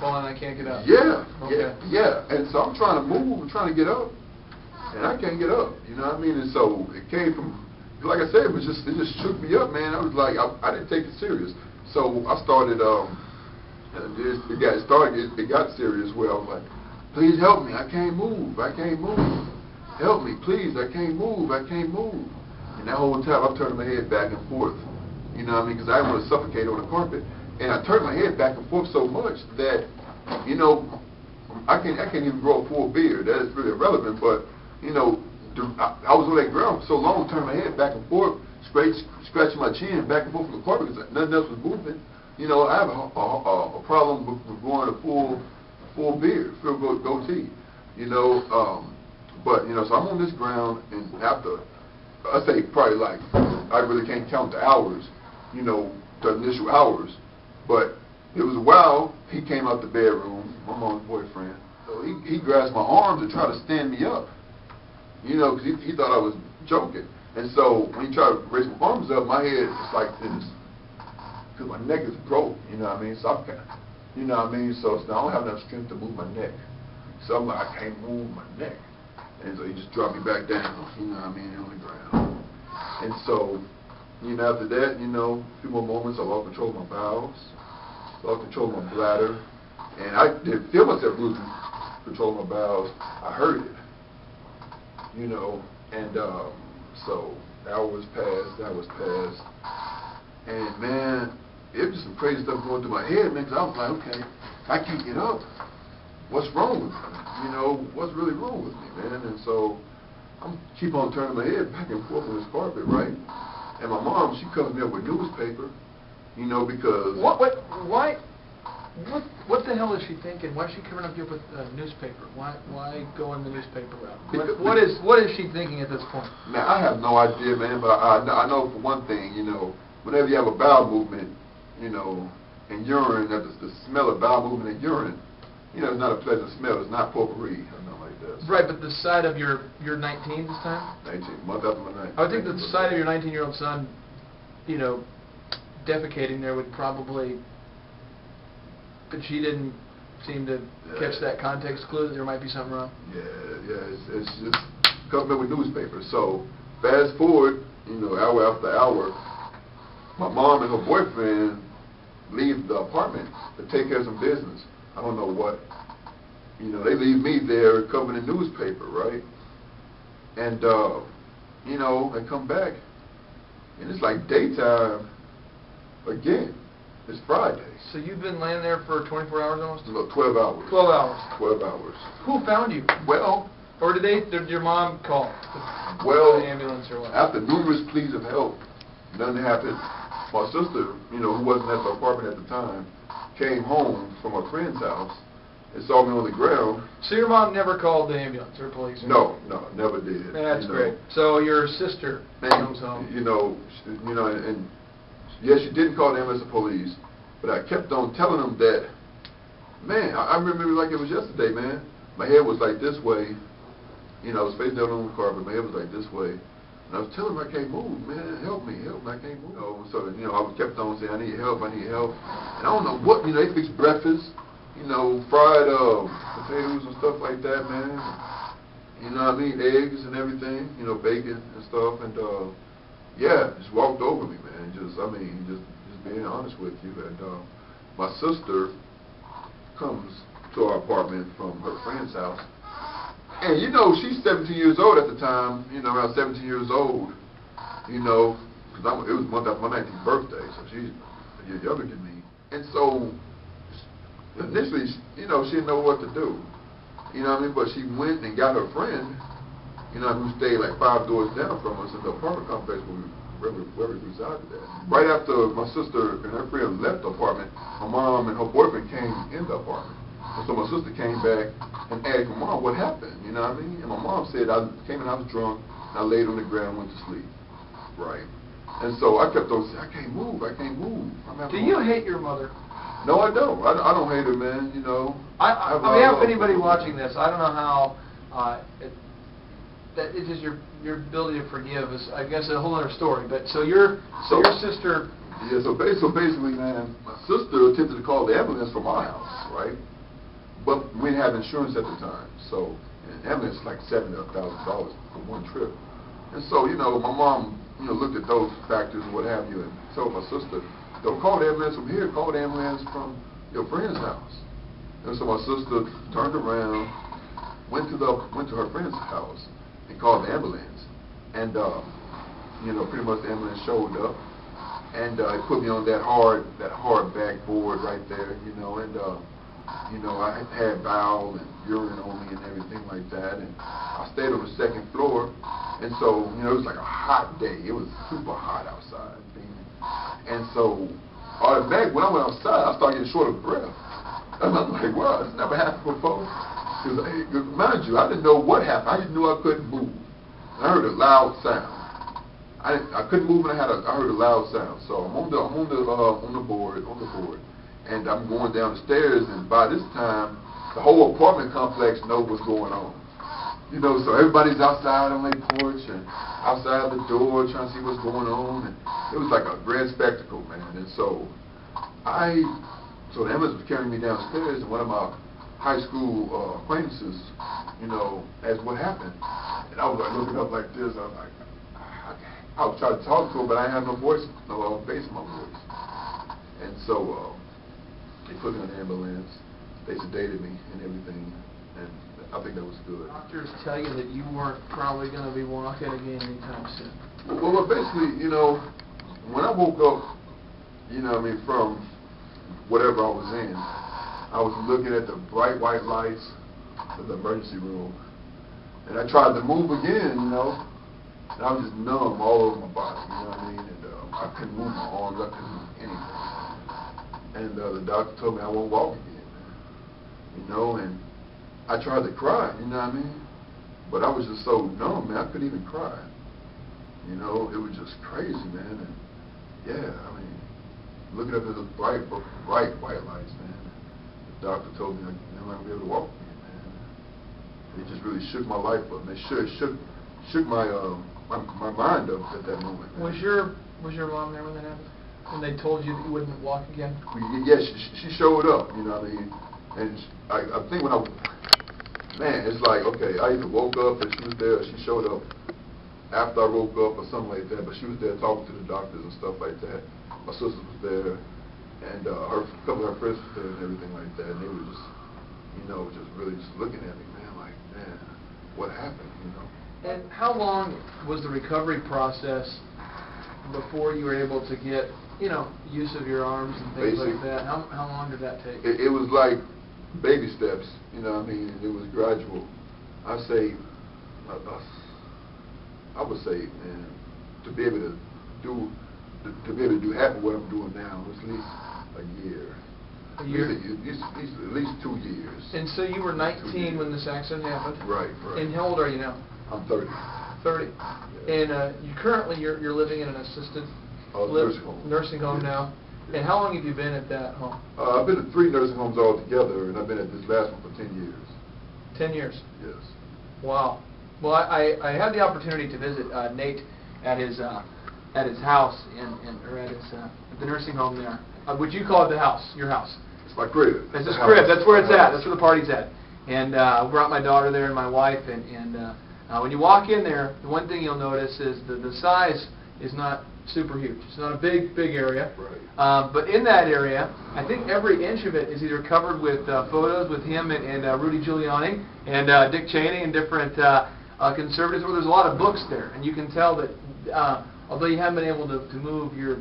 falling and I can't get up. Yeah, Okay. yeah. And so I'm trying to move, I'm trying to get up, and I can't get up. You know what I mean? And so it came from, like I said, it just shook me up, man. I was like, I didn't take it serious. So I started, it got serious where I was like, please help me, I can't move, I can't move. Help me, please, I can't move, I can't move. And that whole time I'm turning my head back and forth. You know what I mean? Because I didn't want to suffocate on the carpet. And I turned my head back and forth so much that, you know, I can't even grow a full beard. That is really irrelevant. But, you know, I was on that ground for so long, turning my head back and forth, scratching my chin back and forth from the carpet because nothing else was moving. You know, I have a problem with growing a full beard, full goatee. You know, but, you know, so I'm on this ground, and after, I say probably like, I really can't count the hours, you know, the initial hours, but it was a while, he came out the bedroom, my mom's boyfriend, so he grasped my arms to try to stand me up, you know, because he thought I was joking. And so when he tried to raise my arms up, my head is like this, because my neck is broke, you know what I mean, so I'm kind of, you know what I mean, so I don't have enough strength to move my neck, so I'm like, I can't move my neck. And so he just dropped me back down, you know what I mean, on the ground. And so, you know, after that, you know, a few more moments, I lost control of my bowels, lost control of my bladder, and I didn't feel myself losing control of my bowels. I heard it, you know, and so hours passed, and man, it was some crazy stuff going through my head, man, because I was like, okay, I can't get up. What's wrong with me? You know, what's really wrong with me, man? And so I'm keep on turning my head back and forth on this carpet, right? And my mom, she covers me up with newspaper, you know, because What the hell is she thinking? Why is she covering up you with newspaper? Why go in the newspaper route? What is she thinking at this point? Man, I have no idea, man. But I know for one thing, you know, whenever you have a bowel movement, you know, and urine, the smell of bowel movement and urine, you know, it's not a pleasant smell. It's not potpourri or nothing like that. Right, but the sight of you're 19 this time? 19, month after my 19. I would think that the sight of your 19-year-old son, you know, defecating there would probably, but she didn't seem to catch that context clue that there might be something wrong. Yeah, it's just covered up with newspaper. So fast forward, you know, hour after hour, my mom and her boyfriend leave the apartment to take care of some business. I don't know what. You know, they leave me there covering the newspaper, right? And, you know, they come back, and it's like daytime again. It's Friday. So you've been laying there for 24 hours almost? No, 12 hours. 12 hours. 12 hours. Who found you? Well, or did your mom call? Well, the ambulance or what? After numerous pleas of help, nothing happened. My sister, you know, who wasn't at the apartment at the time, came home from a friend's house and saw me on the ground. So your mom never called the ambulance or police? No, never did. That's great. So your sister comes home. You know, and yes, she didn't call the ambulance or police, but I kept on telling them that, man, I remember it like it was yesterday, man. My head was like this way, you know, I was facing down on the carpet, my head was like this way. And I was telling her I can't move, man, help me, I can't move. So, you know, I kept on saying, I need help. And I don't know what, you know, they fix breakfast, you know, fried potatoes and stuff like that, man. You know what I mean, eggs and everything, you know, bacon and stuff. And, yeah, just walked over me, man. Just being honest with you. And my sister comes to our apartment from her friend's house. And, you know, she's 17 years old at the time, you know, around 17 years old, you know, because it was a month after my 19th birthday, so she's a year younger than me. And so, initially, you know, she didn't know what to do, you know what I mean, but she went and got her friend, you know, who stayed like 5 doors down from us in the apartment complex where we resided at. Right after my sister and her friend left the apartment, my mom and her boyfriend came in the apartment. And so my sister came back and asked my mom what happened, you know what I mean? And my mom said, I came in, I was drunk, and I laid on the ground and went to sleep. Right. And so I kept on saying, I can't move. Do you hate your mother? No, I don't. I don't hate her, man, you know. I mean, if anybody watching this, I don't know how, that it's just your ability to forgive is, I guess, a whole other story. But so your sister... Yeah, so basically, man, my sister attempted to call the ambulance from our house, right? have insurance at the time, so an ambulance is like $70,000 for one trip. And so, you know, my mom, you know, looked at those factors and what have you, and told my sister, don't call the ambulance from here, call the ambulance from your friend's house. And so my sister turned around, went to her friend's house and called the ambulance. And you know, pretty much the ambulance showed up, and it put me on that hard backboard right there, you know, and you know, I had bowel and urine on me and everything like that, and I stayed on the second floor, and so, you know, it was like a hot day. It was super hot outside, and so automatically when I went outside, I started getting short of breath. And I'm like, wow, it's never happened before. Because, mind you, I didn't know what happened. I just knew I couldn't move. I heard a loud sound. I couldn't move, and I heard a loud sound. So I'm on the board, and I'm going down the stairs. And by this time, the whole apartment complex knows what's going on. You know, so everybody's outside on their porch and outside the door trying to see what's going on. And it was like a grand spectacle, man. And so the ambulance was carrying me downstairs, and one of my high school acquaintances, you know, asked what happened. And I was like looking up like this. I was like, I was trying to talk to her, but I didn't have no voice, no bass in my voice. And so they put me in the ambulance. They sedated me and everything, and I think that was good. Doctors tell you that you weren't probably going to be walking again anytime soon. Well, basically, you know, when I woke up, you know, I mean, from whatever I was in, I was looking at the bright white lights of the emergency room, and I tried to move again, you know, and I was just numb all over my body, you know what I mean, and I couldn't move my arms, I couldn't move anything, and the doctor told me I won't walk again, you know, and I tried to cry, you know what I mean, but I was just so numb, man, I couldn't even cry, you know, it was just crazy, man, and yeah, I mean, looking up at the bright white lights, man, the doctor told me I'm not going to be able to walk again, man. It just really shook my life up, man. It shook my mind up at that moment, man. Was your mom there when that happened? When they told you that you wouldn't walk again? Yeah, she showed up, you know what I mean? And I think when man, it's like, okay, I either woke up and she was there, or she showed up after I woke up or something like that, but she was there talking to the doctors and stuff like that. My sister was there, and a couple of her friends was there and everything like that, and they were just, you know, just really just looking at me, man, like, man, what happened, you know? And how long was the recovery process before you were able to get, you know, use of your arms and things like that? How long did that take? It was like baby steps, you know what I mean? It was gradual. I would say, man, to be able to do half of what I'm doing now, at least a year. A year? At least 2 years. And so you were 19 when this accident happened? Right. And how old are you now? I'm 30. 30. Yeah. And you currently you're living in an assisted nursing home now. Yeah. And how long have you been at that home? I've been at 3 nursing homes altogether, and I've been at this last one for 10 years. 10 years? Yes. Wow. Well, I had the opportunity to visit Nate at his house or at the nursing home there. Would you call it the house? Your house? It's my crib. It's his crib. That's where it's at. That's where the party's at. And I brought my daughter there and my wife. And when you walk in there, the one thing you'll notice is the size is not super huge. It's not a big area. Right. But in that area, I think every inch of it is either covered with photos with him and Rudy Giuliani and Dick Cheney and different conservatives. Where there's a lot of books there, and you can tell that although you haven't been able to move your